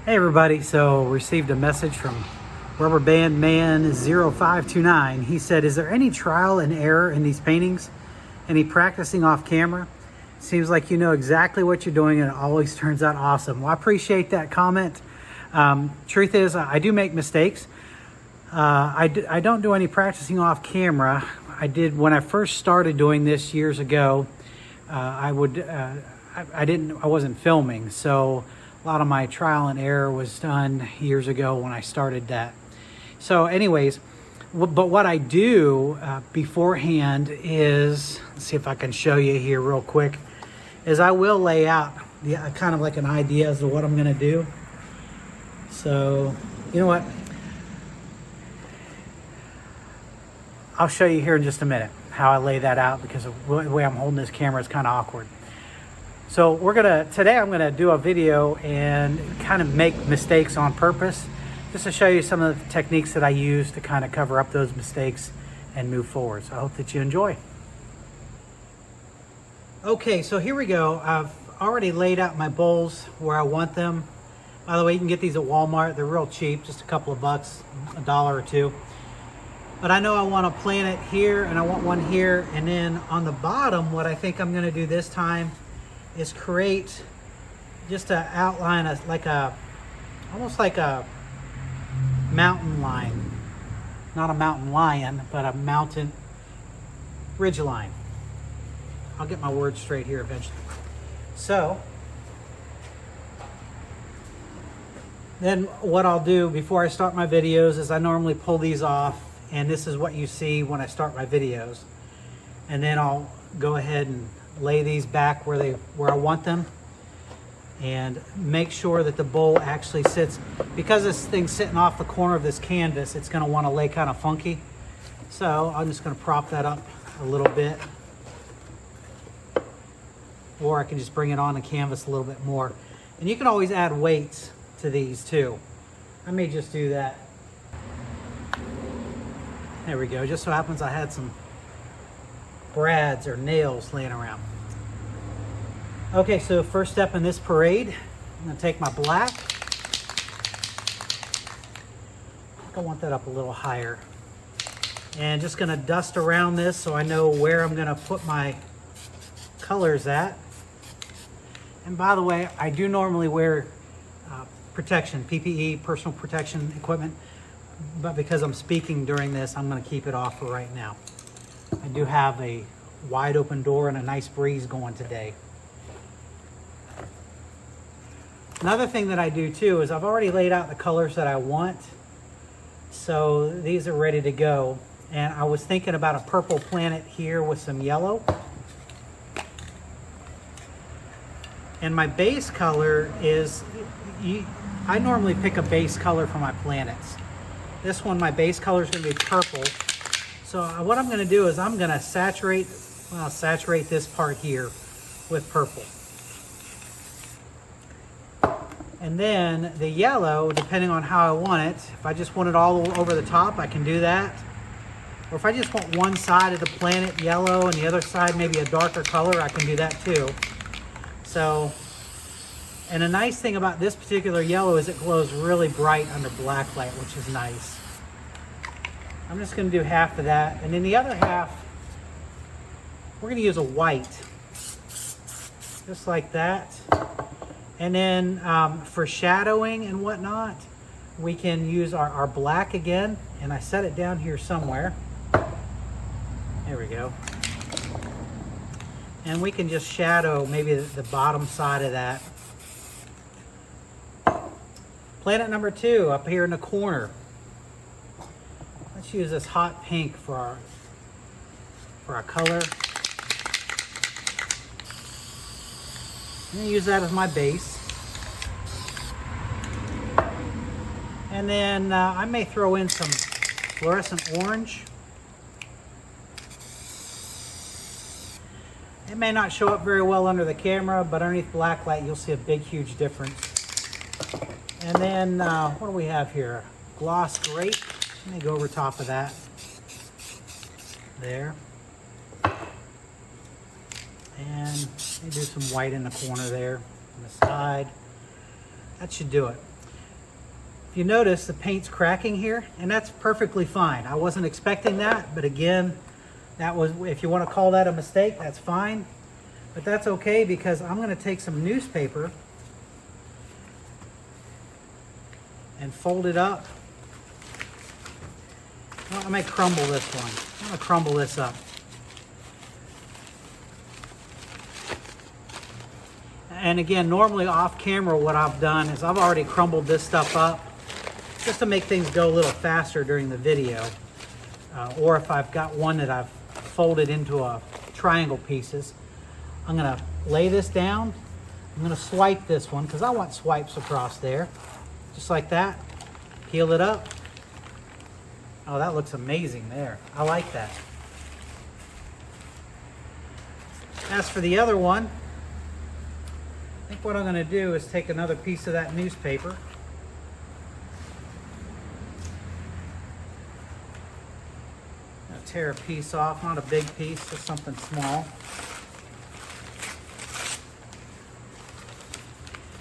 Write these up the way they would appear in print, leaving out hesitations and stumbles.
Hey everybody, so received a message from Rubber Band Man 0529. He said, is there any trial and error in these paintings? Any practicing off camera? Seems like you know exactly what you're doing and it always turns out awesome. Well, I appreciate that comment. Truth is, I do make mistakes. I don't do any practicing off camera. I did when I first started doing this years ago. I wasn't filming, so a lot of my trial and error was done years ago when I started that. So anyways, but what I do beforehand is, let's see if I can show you here real quick, is I will lay out kind of like an idea as to what I'm going to do. So, you know what? I'll show you here in just a minute how I lay that out, because the way I'm holding this camera is kind of awkward. So today I'm gonna do a video and kind of make mistakes on purpose, just to show you some of the techniques that I use to kind of cover up those mistakes and move forward. So I hope that you enjoy. Okay, so here we go. I've already laid out my bowls where I want them. By the way, you can get these at Walmart. They're real cheap, just a couple of bucks, $1 or $2. But I know I want to plant it here and I want one here. And then on the bottom, what I think I'm gonna do this time is create just an outline, almost like a mountain line. Not a mountain lion, but a mountain ridge line. I'll get my words straight here eventually. So then what I'll do before I start my videos is I normally pull these off, and this is what you see when I start my videos. And then I'll go ahead and lay these back where I want them, and make sure that the bowl actually sits, because this thing's sitting off the corner of this canvas, it's going to want to lay kind of funky. So I'm just going to prop that up a little bit, or I can just bring it on the canvas a little bit more. And you can always add weights to these too. I may just do that. There we go. Just so happens I had some brads or nails laying around. Okay, so first step in this parade, I'm going to take my black. I want that up a little higher. And just going to dust around this so I know where I'm going to put my colors at. And by the way, I do normally wear protection, PPE, personal protection equipment, but because I'm speaking during this, I'm going to keep it off for right now. I do have a wide open door and a nice breeze going today. Another thing that I do too is I've already laid out the colors that I want. So these are ready to go. And I was thinking about a purple planet here with some yellow. And my base color is, I normally pick a base color for my planets. This one, my base color is going to be purple. So what I'm going to do is I'm going to saturate this part here with purple. And then the yellow, depending on how I want it, if I just want it all over the top, I can do that. Or if I just want one side of the planet yellow and the other side maybe a darker color, I can do that too. So, and a nice thing about this particular yellow is it glows really bright under black light, which is nice. I'm just going to do half of that, and then the other half, we're going to use a white, just like that. And then for shadowing and whatnot, we can use our black again, and I set it down here somewhere. There we go. And we can just shadow maybe the bottom side of that. Planet number 2 up here in the corner. Let's use this hot pink for our color. I'm going to use that as my base. And then I may throw in some fluorescent orange. It may not show up very well under the camera, but underneath black light you'll see a big, huge difference. And then what do we have here? Gloss grape. Let me go over top of that. There. And do some white in the corner there, on the side. That should do it. If you notice, the paint's cracking here, and that's perfectly fine. I wasn't expecting that, but again, that was, if you want to call that a mistake, that's fine. But that's okay, because I'm going to take some newspaper and fold it up. Well, I may crumble this one. I'm going to crumble this up. And again, normally off camera, what I've done is I've already crumbled this stuff up just to make things go a little faster during the video. Or if I've got one that I've folded into a triangle pieces, I'm gonna lay this down. I'm gonna swipe this one because I want swipes across there. Just like that. Peel it up. Oh, that looks amazing there. I like that. As for the other one, I think what I'm gonna do is take another piece of that newspaper. Tear a piece off, not a big piece, just something small.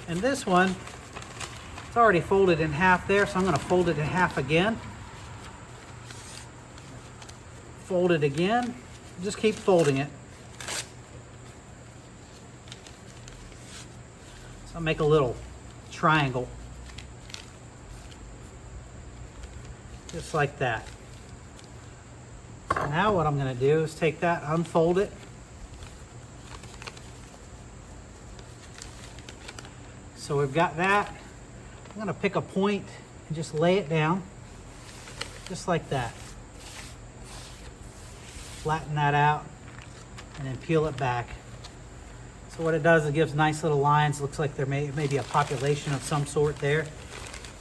And this one, it's already folded in half there, so I'm going to fold it in half again. Fold it again, just keep folding it. So I'll make a little triangle. Just like that. Now what I'm going to do is take that, unfold it. So we've got that. I'm going to pick a point and just lay it down, just like that. Flatten that out and then peel it back. So what it does, it gives nice little lines. Looks like there may be a population of some sort there.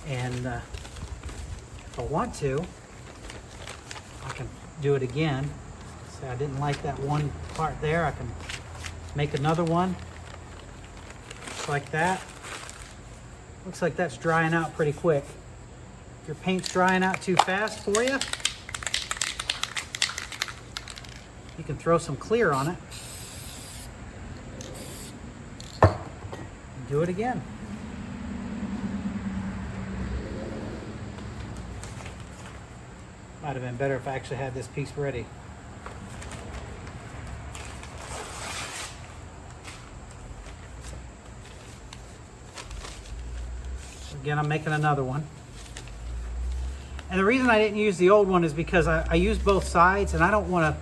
And if I want to, I can do it again. Say I didn't like that one part there, I can make another one just like that. Looks like that's drying out pretty quick. If your paint's drying out too fast for you, you can throw some clear on it and do it again. Might have been better if I actually had this piece ready. Again, I'm making another one. And the reason I didn't use the old one is because I used both sides and I don't want to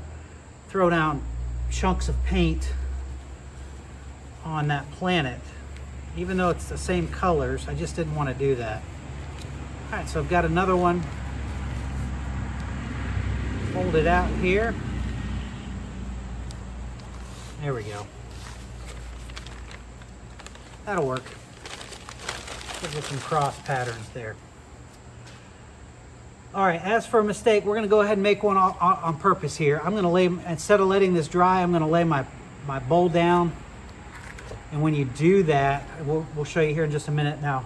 throw down chunks of paint on that planet. Even though it's the same colors, I just didn't want to do that. All right, so I've got another one. Fold it out here. There we go. That'll work. Gives us some cross patterns there. All right, as for a mistake, we're gonna go ahead and make one on purpose here. I'm gonna lay, instead of letting this dry, I'm gonna lay my bowl down. And when you do that, we'll show you here in just a minute. Now,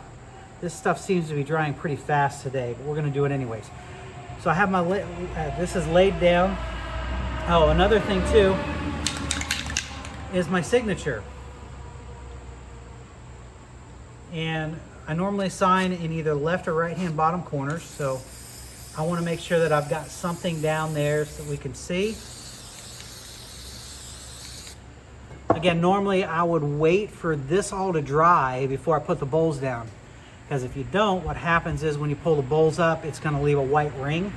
this stuff seems to be drying pretty fast today, but we're gonna do it anyways. So I have my, this is laid down. Oh, another thing too is my signature. And I normally sign in either left or right hand bottom corners. So I want to make sure that I've got something down there so that we can see. Again, normally I would wait for this all to dry before I put the bowls down. Because if you don't, what happens is when you pull the bowls up, it's going to leave a white ring.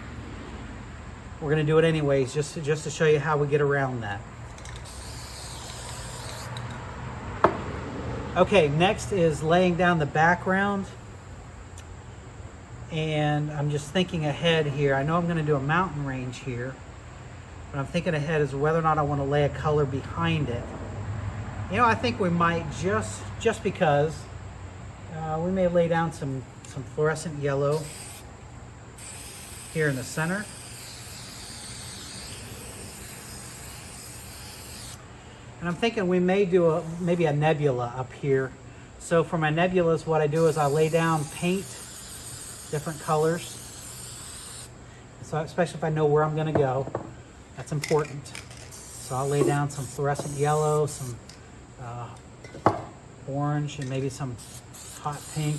We're going to do it anyways, just to show you how we get around that. Okay, next is laying down the background. And I'm just thinking ahead here. I know I'm going to do a mountain range here, but I'm thinking ahead as whether or not I want to lay a color behind it. You know, I think we might just because we may lay down some fluorescent yellow here in the center. And I'm thinking we may do maybe a nebula up here. So for my nebulas, what I do is I lay down paint, different colors. So especially if I know where I'm going to go, that's important. So I'll lay down some fluorescent yellow, some orange, and maybe some hot pink.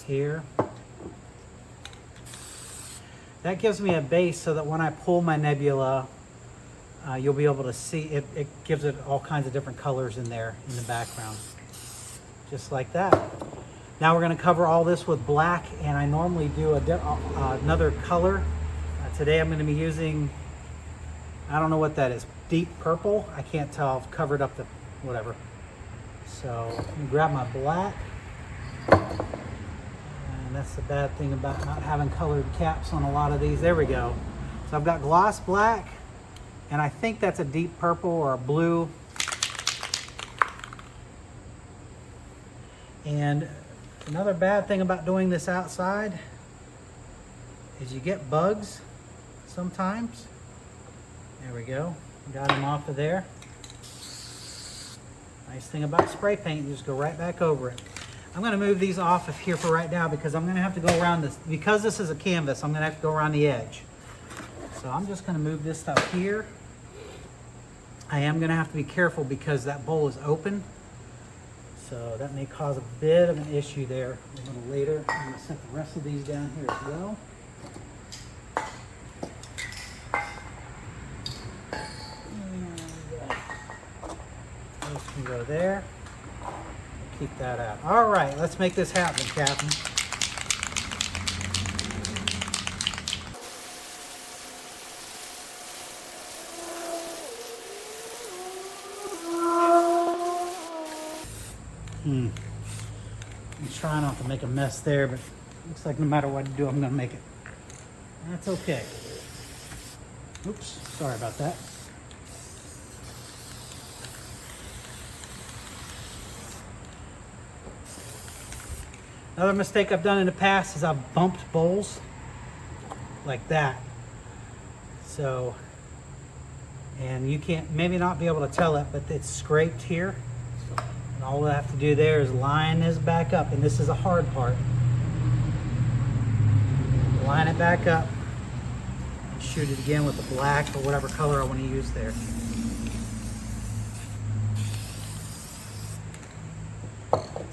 here. That gives me a base so that when I pull my nebula, you'll be able to see it. It gives it all kinds of different colors in there in the background, just like that. Now we're going to cover all this with black, and I normally do another color. Today I'm going to be using, I don't know what that is, deep purple. I can't tell. I've covered up the whatever. So I'm going to grab my black. And that's the bad thing about not having colored caps on a lot of these. There we go. So I've got gloss black, and I think that's a deep purple or a blue. And another bad thing about doing this outside is you get bugs sometimes. There we go. Got them off of there. Nice thing about spray paint, you just go right back over it. I'm going to move these off of here for right now because I'm going to have to go around this. Because this is a canvas, I'm going to have to go around the edge. So I'm just going to move this stuff here. I am going to have to be careful because that bowl is open. So that may cause a bit of an issue there a little later. I'm going to set the rest of these down here as well. Those can go there. Keep that out. All right, let's make this happen, Captain. I'm trying not to make a mess there, but looks like no matter what I do, I'm going to make it. That's okay. Oops, sorry about that. Another mistake I've done in the past is I've bumped bowls like that. So, and you can't maybe not be able to tell it, but it's scraped here. And all I have to do there is line this back up, and this is a hard part. Line it back up and shoot it again with the black or whatever color I want to use there.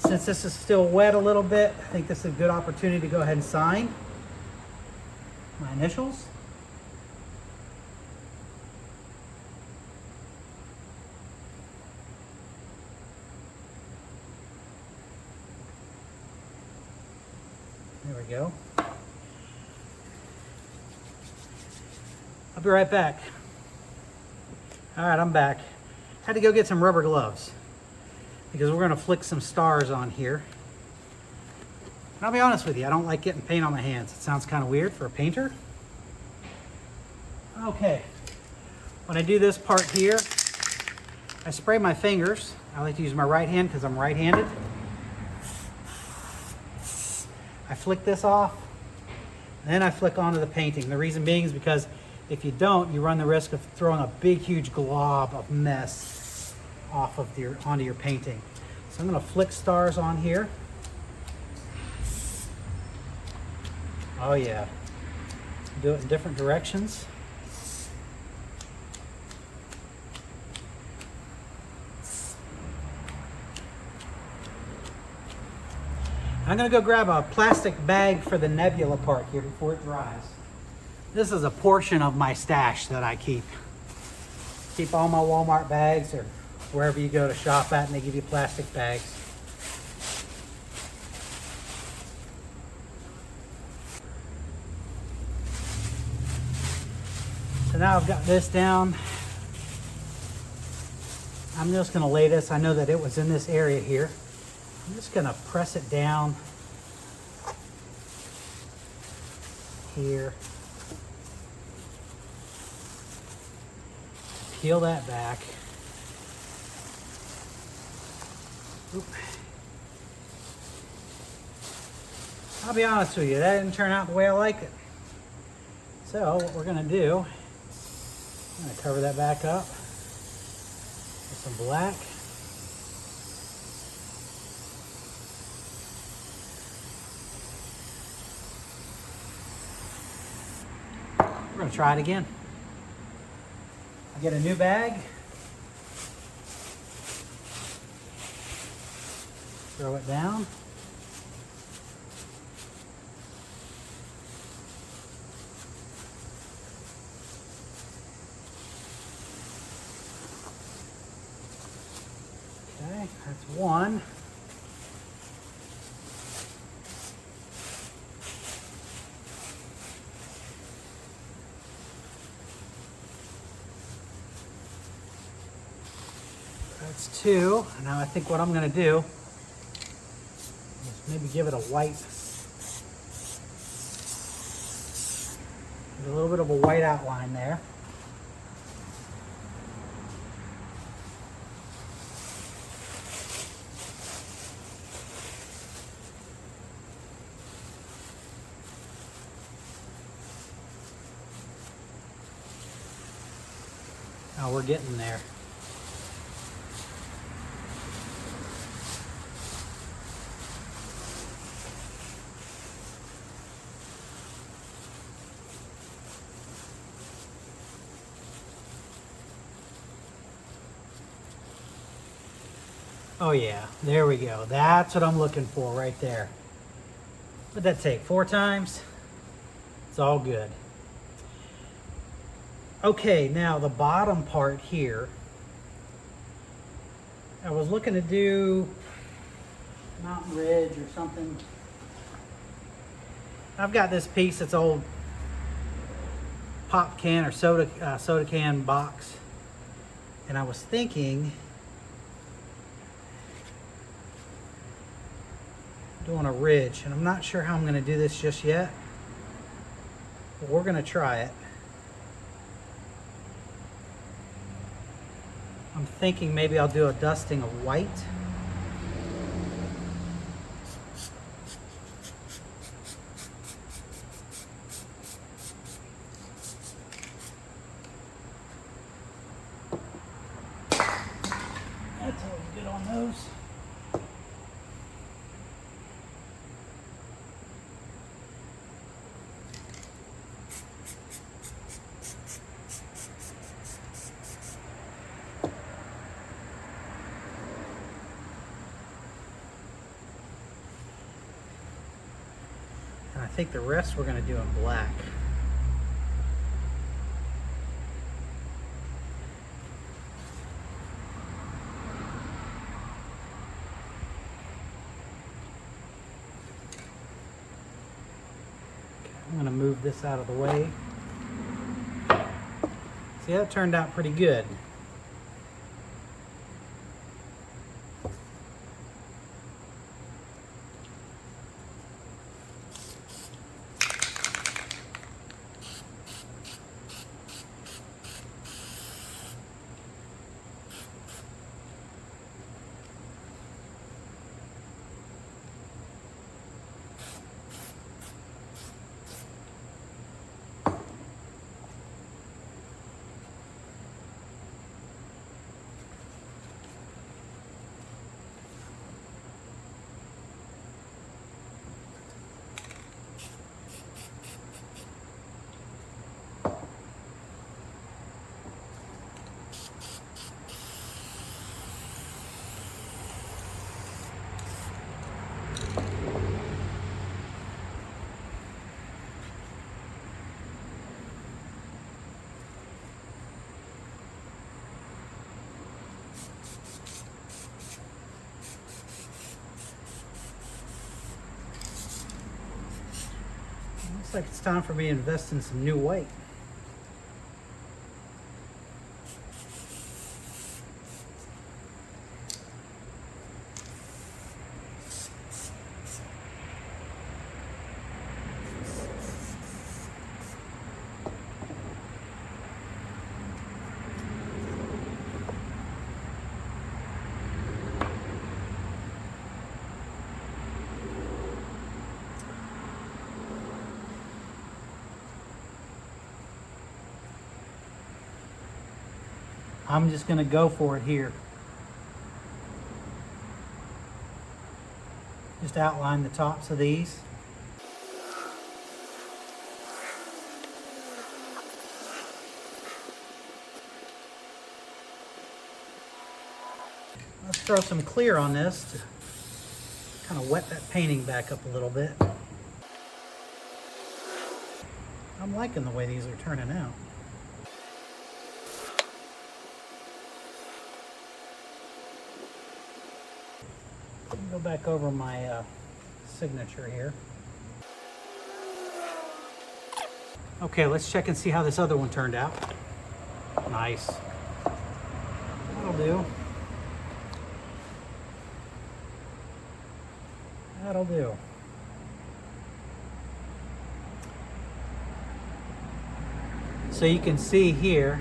Since this is still wet a little bit, I think this is a good opportunity to go ahead and sign my initials. There we go. I'll be right back. All right, I'm back. Had to go get some rubber gloves because we're going to flick some stars on here. And I'll be honest with you, I don't like getting paint on my hands. It sounds kind of weird for a painter. Okay, when I do this part here, I spray my fingers. I like to use my right hand because I'm right-handed. I flick this off, then I flick onto the painting. The reason being is because if you don't, you run the risk of throwing a big, huge glob of mess off of onto your painting. So I'm going to flick stars on here. Oh yeah. Do it in different directions. I'm going to go grab a plastic bag for the nebula part here before it dries. This is a portion of my stash that I keep. Keep all my Walmart bags or wherever you go to shop at, and they give you plastic bags. So now I've got this down. I'm just going to lay this. I know that it was in this area here. I'm just going to press it down here. Peel that back. Oop. I'll be honest with you, that didn't turn out the way I like it. So what we're going to do, I'm going to cover that back up with some black. We're going to try it again. I get a new bag. Throw it down. That's one. That's two. Now I think what I'm going to do is maybe give it a white, a little bit of a white outline there. Now we're getting there. Oh yeah, there we go. That's what I'm looking for right there. What'd that take, 4 times? It's all good. Okay, now the bottom part here. I was looking to do Mountain Ridge or something. I've got this piece that's old pop can or soda can box. And I was thinking doing a ridge, and I'm not sure how I'm going to do this just yet, but we're going to try it. I'm thinking maybe I'll do a dusting of white. That's always good on those. And I think the rest we're going to do in black. I'm going to move this out of the way. See, that turned out pretty good. Looks like it's time for me to invest in some new white. I'm just going to go for it here. Just outline the tops of these. Let's throw some clear on this to kind of wet that painting back up a little bit. I'm liking the way these are turning out. Go back over my signature here. Okay, let's check and see how this other one turned out. Nice. That'll do. That'll do. So you can see here,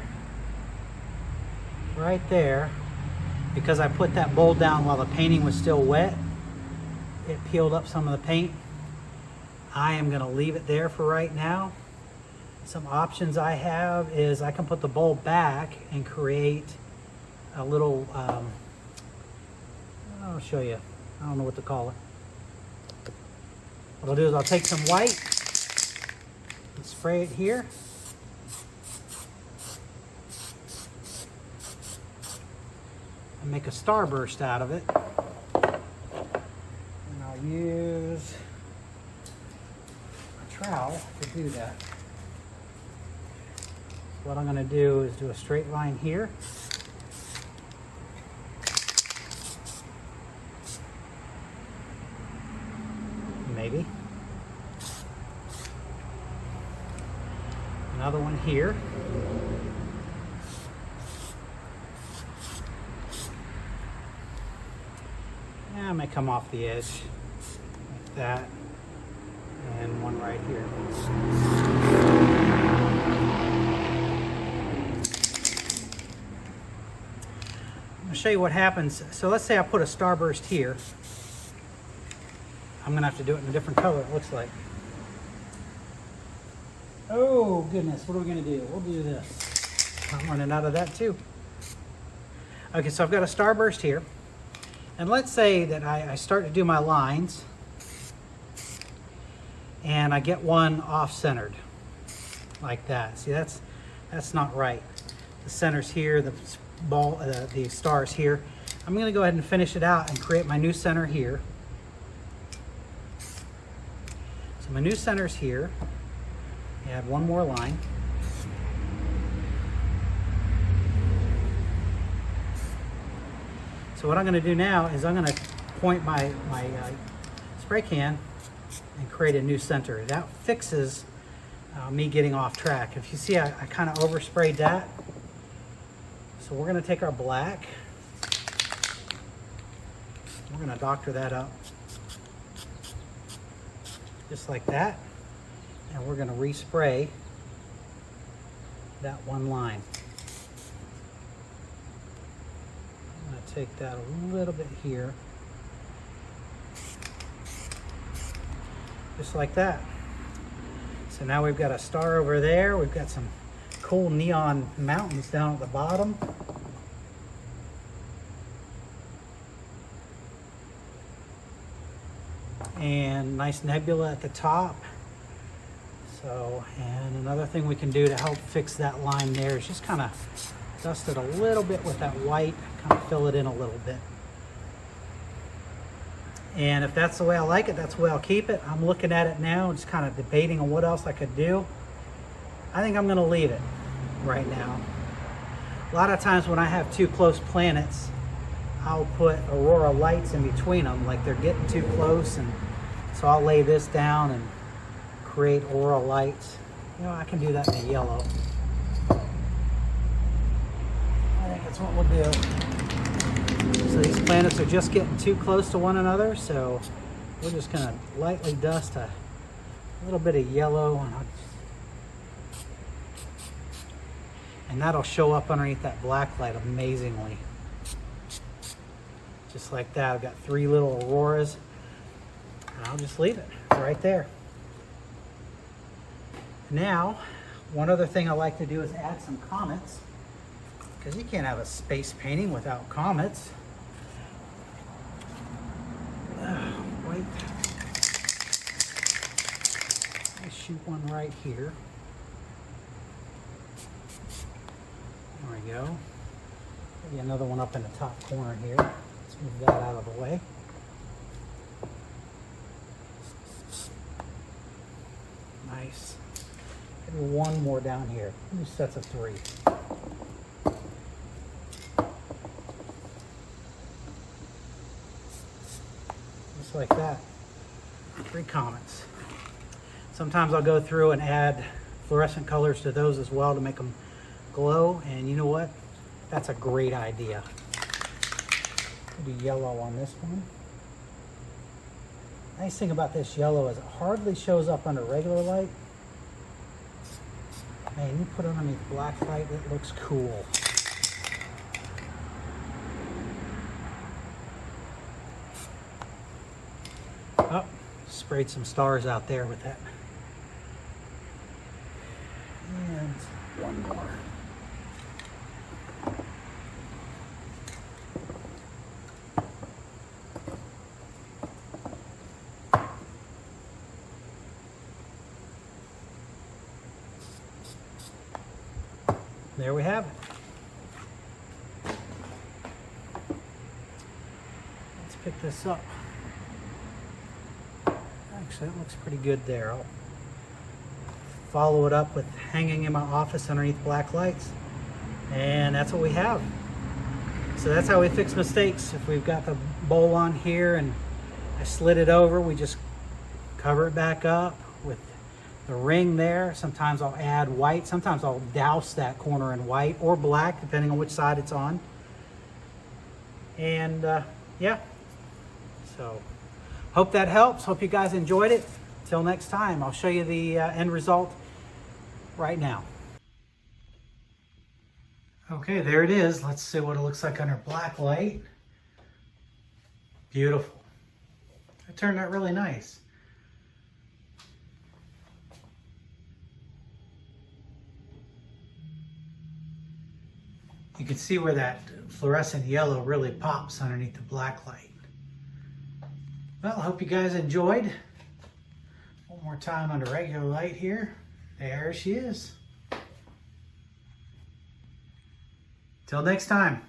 right there, because I put that bowl down while the painting was still wet, it peeled up some of the paint. I am going to leave it there for right now. Some options I have is I can put the bowl back and create a little, I'll show you. I don't know what to call it. What I'll do is I'll take some white and spray it here. And make a starburst out of it. And I'll use a trowel to do that. So what I'm going to do is do a straight line here. Maybe. Another one here. I may come off the edge like that, and one right here. I'm going to show you what happens. So let's say I put a starburst here. I'm going to have to do it in a different color, it looks like. Oh goodness, what are we going to do? We'll do this. I'm running out of that too. Okay, so I've got a starburst here. And let's say that I start to do my lines and I get one off-centered like that. See, that's not right. The center's here, the ball, the star's here. I'm going to go ahead and finish it out and create my new center here. So my new center's here. Add one more line. So what I'm going to do now is I'm going to point my spray can and create a new center. That fixes me getting off track. If you see, I kind of oversprayed that. So we're going to take our black. We're going to doctor that up. Just like that. And we're going to respray that one line. Take that a little bit here, just like that. So now we've got a star over there. We've got some cool neon mountains down at the bottom. And nice nebula at the top. So, and another thing we can do to help fix that line there is just kind of dust it a little bit with that white, kind of fill it in a little bit. And if that's the way I like it, that's the way I'll keep it. I'm looking at it now, just kind of debating on what else I could do. I think I'm going to leave it right now. A lot of times when I have two close planets, I'll put aurora lights in between them, like they're getting too close, and so I'll lay this down and create aurora lights. You know, I can do that in a yellow. That's what we'll do. So these planets are just getting too close to one another, so we're just going to lightly dust a little bit of yellow, and that'll show up underneath that black light amazingly. Just like that. I've got three little auroras, and I'll just leave it right there. Now, one other thing I like to do is add some comets, because you can't have a space painting without comets. Wait. Let's shoot one right here. There we go. Maybe another one up in the top corner here. Let's move that out of the way. Nice. Maybe one more down here. 2 sets of 3. just like that. 3 comets. Sometimes I'll go through and add fluorescent colors to those as well to make them glow, and you know what? That's a great idea. Do yellow on this one. Nice thing about this yellow is it hardly shows up under regular light. Man, you put it underneath black light, it looks cool. Oh, sprayed some stars out there with that. And one more. There we have it. Let's pick this up. Actually, it looks pretty good there. I'll follow it up with hanging in my office underneath black lights. And that's what we have. So that's how we fix mistakes. If we've got the bowl on here and I slid it over, we just cover it back up with the ring there. Sometimes I'll add white. Sometimes I'll douse that corner in white or black, depending on which side it's on. And yeah, so hope that helps. Hope you guys enjoyed it. Till next time, I'll show you the end result right now. Okay, there it is. Let's see what it looks like under black light. Beautiful. It turned out really nice. You can see where that fluorescent yellow really pops underneath the black light. Well, I hope you guys enjoyed. One more time under regular light here. There she is. Till next time.